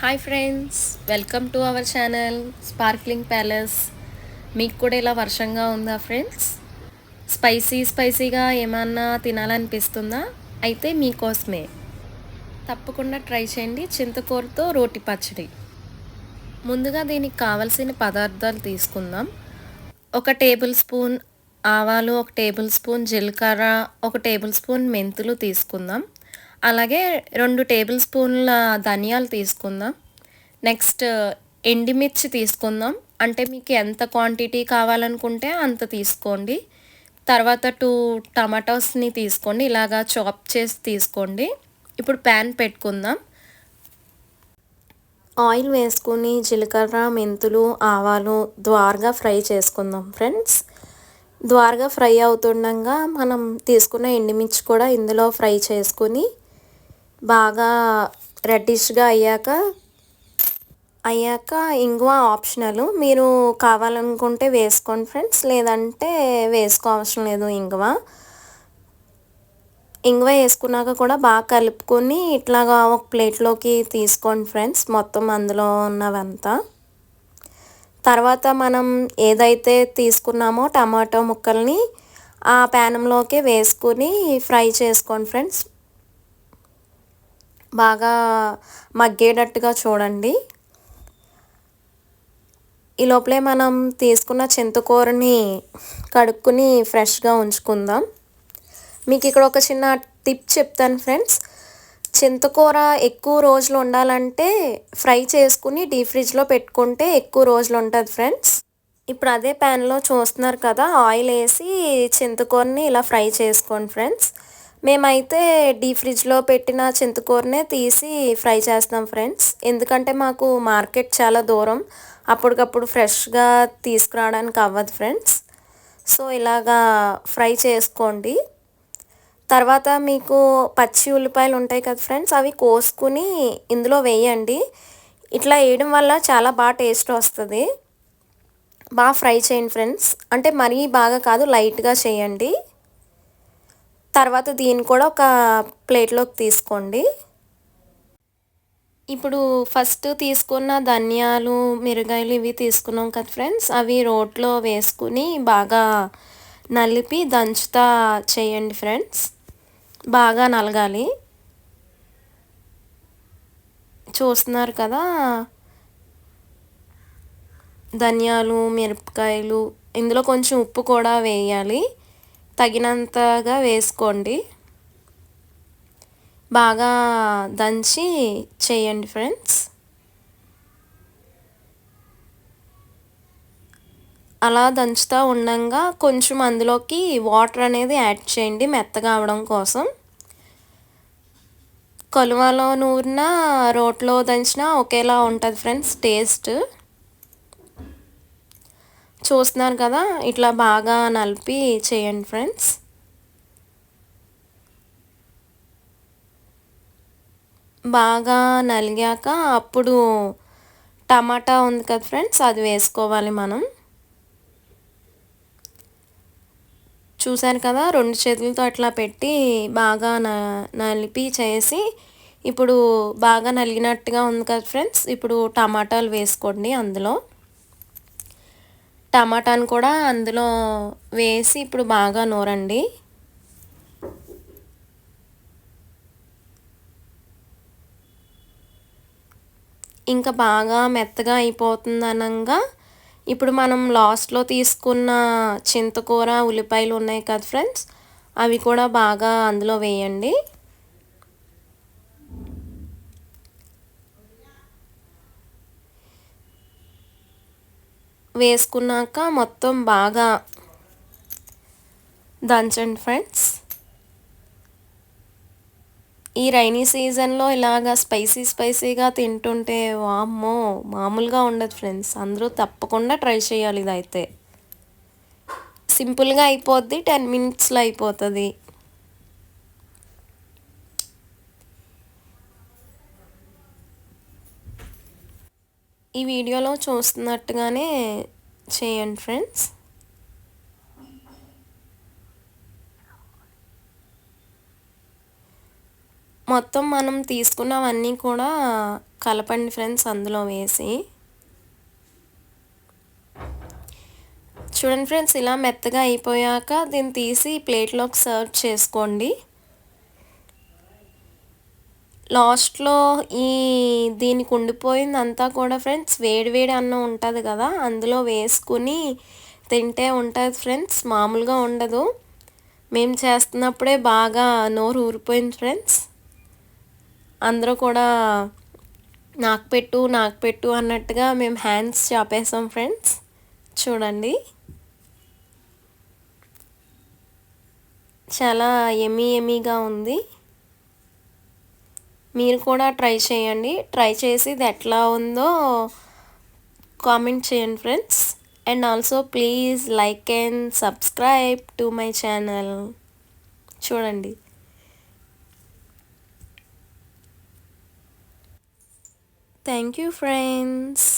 Hi friends, welcome to our channel sparkling palace. మీకు కూడా ఇలా వర్షంగా ఉందా ఫ్రెండ్స్? స్పైసీగా ఏమన్నా తినాలనిపిస్తుందా? అయితే మీకోసమే తప్పకుండా ట్రై చేయండి చింతకూరతో రోటి పచ్చడి. ముందుగా దీనికి కావలసిన పదార్థాలు తీసుకుందాం. 1 టేబుల్ స్పూన్ ఆవాలు, 1 టేబుల్ స్పూన్ జీలకర్ర, 1 టేబుల్ స్పూన్ మెంతులు తీసుకుందాం. అలాగే 2 టేబుల్ స్పూన్ల ధనియాలు తీసుకుందాం. నెక్స్ట్ ఎండుమిర్చి తీసుకుందాం. అంటే మీకు ఎంత క్వాంటిటీ కావాలనుకుంటే అంత తీసుకోండి. తర్వాత 2 టమాటోస్ని తీసుకోండి, ఇలాగా చాప్ చేసి తీసుకోండి. ఇప్పుడు ప్యాన్ పెట్టుకుందాం. ఆయిల్ వేసుకుని జీలకర్ర, మెంతులు, ఆవాలు ద్వారగా ఫ్రై చేసుకుందాం ఫ్రెండ్స్. ద్వారగా ఫ్రై అవుతుండగా మనం తీసుకున్న ఎండుమిర్చి కూడా ఇందులో ఫ్రై చేసుకుని బాగా రెడ్డిష్గా అయ్యాక ఇంగువ ఆప్షనల్. మీరు కావాలనుకుంటే వేసుకోండి ఫ్రెండ్స్, లేదంటే వేసుకోవసరం లేదు. ఇంగువ వేసుకున్నాక కూడా బాగా కలుపుకొని ఇట్లాగా ఒక ప్లేట్లోకి తీసుకోండి ఫ్రెండ్స్, మొత్తం అందులో ఉన్నవంతా. తర్వాత మనం ఏదైతే తీసుకున్నామో టమాటో ముక్కల్ని ఆ ప్యానంలోకి వేసుకుని ఫ్రై చేసుకోండి ఫ్రెండ్స్. బాగా మగ్గేటట్టుగా చూడండి. ఈ లోపలే మనం తీసుకున్న చింతకూరని కడుక్కుని ఫ్రెష్గా ఉంచుకుందాం. మీకు ఇక్కడ ఒక చిన్న టిప్ చెప్తాను ఫ్రెండ్స్. చింతకూర ఎక్కువ రోజులు ఉండాలంటే ఫ్రై చేసుకుని డీప్ ఫ్రిడ్జ్లో పెట్టుకుంటే ఎక్కువ రోజులు ఉంటుంది ఫ్రెండ్స్. ఇప్పుడు అదే ప్యాన్లో చూస్తున్నారు కదా, ఆయిల్ వేసి చింతకూరని ఇలా ఫ్రై చేసుకోండి ఫ్రెండ్స్. మేమైతే డీప్ ఫ్రిడ్జ్లో పెట్టిన చింతకూరనే తీసి ఫ్రై చేస్తాం ఫ్రెండ్స్. ఎందుకంటే మాకు మార్కెట్ చాలా దూరం, అప్పటికప్పుడు ఫ్రెష్గా తీసుకురావడానికి అవ్వదు ఫ్రెండ్స్. సో ఇలాగా ఫ్రై చేసుకోండి. తర్వాత మీకు పచ్చి ఉల్లిపాయలు ఉంటాయి కదా ఫ్రెండ్స్, అవి కోసుకుని ఇందులో వేయండి. ఇట్లా వేయడం వల్ల చాలా బాగా టేస్ట్ వస్తుంది. బాగా ఫ్రై చేయండి ఫ్రెండ్స్, అంటే మరీ బాగా కాదు, లైట్గా చేయండి. తర్వాత దీన్ని కూడా ఒక ప్లేట్లోకి తీసుకోండి. ఇప్పుడు ఫస్ట్ తీసుకున్న ధనియాలు, మిరగాయలు ఇవి తీసుకున్నాం కదా ఫ్రెండ్స్, అవి రోట్లో వేసుకుని బాగా నలిపి దంచుతా చేయండి ఫ్రెండ్స్. బాగా నలగాలి. చూస్తున్నారు కదా, ధనియాలు, మిరపకాయలు, ఇందులో కొంచెం ఉప్పు కూడా వేయాలి, తగినంతగా వేసుకోండి. బాగా దంచి చేయండి ఫ్రెండ్స్. అలా దంచుతూ ఉండగా కొంచెం అందులోకి వాటర్ అనేది యాడ్ చేయండి మెత్తగా అవడం కోసం. కలువలో నూరిన, రోట్లో దంచిన ఒకేలా ఉంటుంది ఫ్రెండ్స్ టేస్ట్. చూస్తున్నారు కదా, ఇట్లా బాగా నలిపి చేయండి ఫ్రెండ్స్. బాగా నలిగాక అప్పుడు టమాటా ఉంది కదా ఫ్రెండ్స్, అది వేసుకోవాలి మనం. చూశారు కదా, 2 చేతులతో అట్లా పెట్టి బాగా నలిపి చేసి, ఇప్పుడు బాగా నలిగినట్టుగా ఉంది కదా ఫ్రెండ్స్. ఇప్పుడు టమాటాలు వేసుకోండి అందులో. టమాటాను కూడా అందులో వేసి ఇప్పుడు బాగా నూరండి. ఇంకా బాగా మెత్తగా అయిపోతుంది అనగా ఇప్పుడు మనం లాస్ట్లో తీసుకున్న చింతకూర, ఉల్లిపాయలు ఉన్నాయి కదా ఫ్రెండ్స్, అవి కూడా బాగా అందులో వేయండి. వేసుకున్నాక మొత్తం బాగా దంచండి ఫ్రెండ్స్. ఈ రైనీ సీజన్లో ఇలాగా స్పైసీగా తింటుంటే వామ్మో మామూలుగా ఉండదు ఫ్రెండ్స్. అందరూ తప్పకుండా ట్రై చేయాలి. ఇదైతే సింపుల్గా అయిపోద్ది, 10 మినిట్స్లో అయిపోతుంది. ఈ వీడియోలో చూస్తున్నట్టుగానే చేయండి ఫ్రెండ్స్. మొత్తం మనం తీసుకున్నవన్నీ కూడా కలపండి ఫ్రెండ్స్ అందులో వేసి. చూడండి ఫ్రెండ్స్, ఇలా మెత్తగా అయిపోయాక దీన్ని తీసి ప్లేట్లోకి సర్వ్ చేసుకోండి. లాస్ట్లో దీనికి ఉండిపోయిందంతా కూడా ఫ్రెండ్స్ వేడి వేడి అన్నం ఉంటుంది కదా, అందులో వేసుకుని తింటే ఉంటుంది ఫ్రెండ్స్, మామూలుగా ఉండదు. మేము చేస్తున్నప్పుడే బాగా నోరు ఊరిపోయింది ఫ్రెండ్స్. అందరూ కూడా నాకు పెట్టు అన్నట్టుగా మేము హ్యాండ్స్ చాపేసాం ఫ్రెండ్స్. చూడండి, చాలా ఎమ్మీగా ఉంది. మీరు కూడా ట్రై చేయండి. ట్రై చేసి ఇది ఎట్లా ఉందో కామెంట్ చేయండి friends. And also please like and subscribe to my channel. చూడండి. Thank you friends.